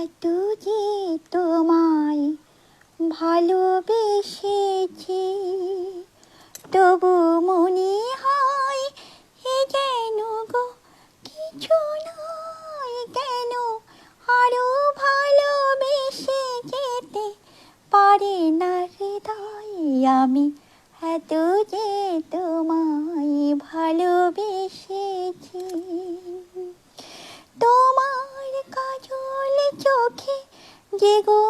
এত যে তোমায় ভালোবেসেছি, তবু মনে হয় এ যেন গো কিছু নয়, কেন আরো ভালোবেসে যেতে পারে না হৃদয়। আমি এত যে তোমায় ভালোবেসেছি। তোমার কাজল চোখে যে গো